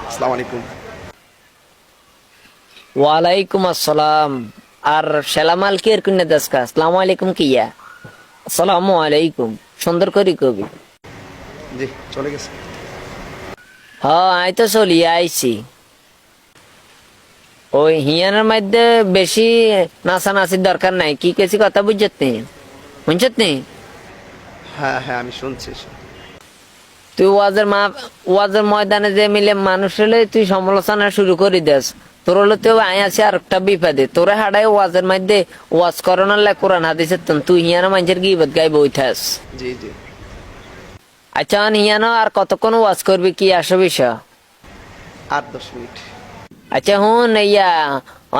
আসসালামু আলাইকুম। ওয়ালাইকুম আসসালাম। আর সালামাল কি এর কুন্না দাসকা আসসালামু আলাইকুম কিয়া আসসালামু আলাইকুম সুন্দর করি কবি। জি, চলে গেছে। হ্যাঁ আই তো চলি আইছি। ওই হিয়ানের মধ্যে বেশি নাচানাচির দরকার নাই, কি কেছি কথা বুঝছত নি? বুঝছত নি? হ্যাঁ হ্যাঁ, আমি শুনছি। তুই ওয়াজের ময়দানে যে মিলে মানুষ হলে তুই সমালোচনা শুরু করে দেস, তোর হলো তুই আয় আছে আর একটা বিপদে তোরে হাডাই ওয়াজের মধ্যে ওয়াজ করানোর লাই কোরআন হাদিসের তুই হিয়ানো মানুষের গিবত গাই বইথাস। জি জি। আচ্ছা হিয়ানো আর কতক্ষণ ওয়াজ করবি কি আসো বিষয়? 8-10 মিনিট। আচ্ছা হুন ইয়া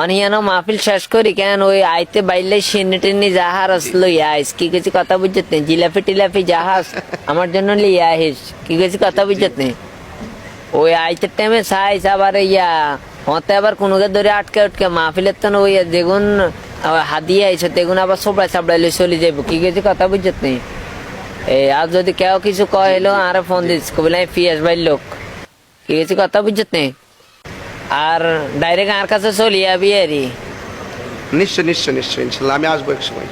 অনিয়ানো মাহফিল শেষ করি কেন ওই আইতে বাইলে সিন্নি টিন্নি জাহাজ লইয়া আইস, কি কিছু কথা বুঝত নেই? জিলাপি টিলাপি জাহাজ আমার জন্য লিয়া আইস, কি কিছু কথা বুঝত নেই? ওই আইতে টাইমে সাইজ আবার ইয়া হতে আবার কোনোকে ধরে আটকে উটকে মাহফিলের তো ওই যেগুন হাদিয়ে আইস তেগুন আবার সবড়াই সাবড়াইলে চলে যাইব, কি কিছু কথা বুঝত নেই? আর যদি কেউ কিছু কয় এলো আর ফোন দিস কবিল ফিয়াস বাইর লোক, কি কিছু কথা বুঝত নেই? আর ডাইরেক্ট আর কাছে চলি আবি আরি নিশ্চয় নিশ্চয় নিশ্চয়, ইনশাল্লাহ আমি আসবো এক সময়।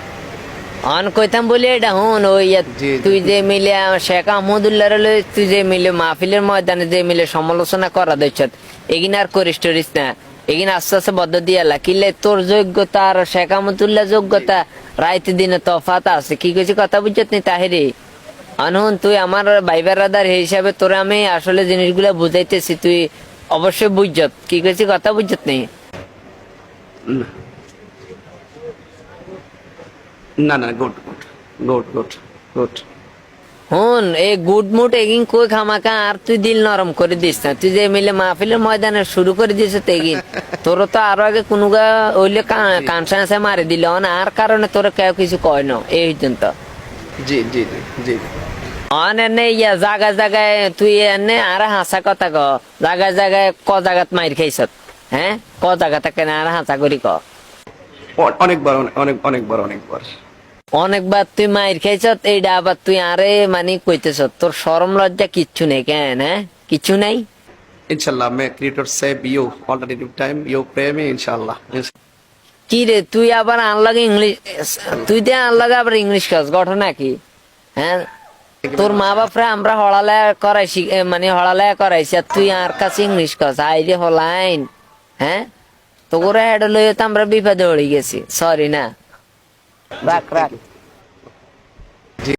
অন কইতাম বলি এটা হুন ওই জি, জি। তুই যে মিলে শেখ আহমদুল্লাহ তুই যে মিলে মাহফিলের ময়দানে যে মিলে সমালোচনা করা দিচ্ছ এগিন আর করিস টরিস না, এগিন আস্তে আস্তে বদ্ধ দিয়ালা কিলে তোর যোগ্যতা আর শেখ আহমদুল্লাহ যোগ্যতা রাইতে দিনে তফাত আছে, কি কিছু কথা বুঝছত নি তাহেরি? আনহুন তুই আমার ভাই বেড়াদার হিসাবে তোরে আমি আসলে জিনিসগুলা বুঝাইতেছি, তুই অবশ্যই বুঝছত, কি কিছু কথা বুঝছত নি? না না, good good good good good. হুন এই গুড মুড এগিন কই খামাকা আর তুই দিল নরম করে দিস না, তুই যে মিলে মাহফিলের ময়দানে শুরু করে দিস তেগিন তোর তো আরো আগে কোনো ওইলে কানসানসে মারি দিল না আর কারণে তোর কেউ কিছু কয় না এই পর্যন্ত। জি জি জি জি। অন এনে ইয়া জায়গায় জায়গায় তুই এনে আর হাসা কথা ক, জায়গায় জায়গায় ক জায়গাত মাইর খাইছত, হ্যাঁ ক জায়গা থেকে না আর হাসা করি ক? অনেকবার অনেকবার অনেকবার। অনেকবার তুই মাইর খাইছত, এইটা আবার তুই আরে মানে কইতেছ তোর শরম লজ্জা কিচ্ছু নেই কেন? হ্যাঁ কিচ্ছু নাই। इंशाल्लाह मैं क्रिएटर से you already time you pray में इंशाल्लाह। কি রে তুই আবার আনলাগে ইংলিশ, তুই দিয়ে আনলাগে আবার ইংলিশ কাজ ঘটনা কি? হ্যাঁ তোর মা বাপরে আমরা হড়ালেয়া করাইছি মানে হড়ালেয়া করাইছি আর তুই আর কাছে ইংলিশ কাজ আইরে হলাইন। হ্যাঁ তো করে হেড লইয়ে তো আমরা বিপদে পড়ে গেছি, সরি না, রাখ রাখ।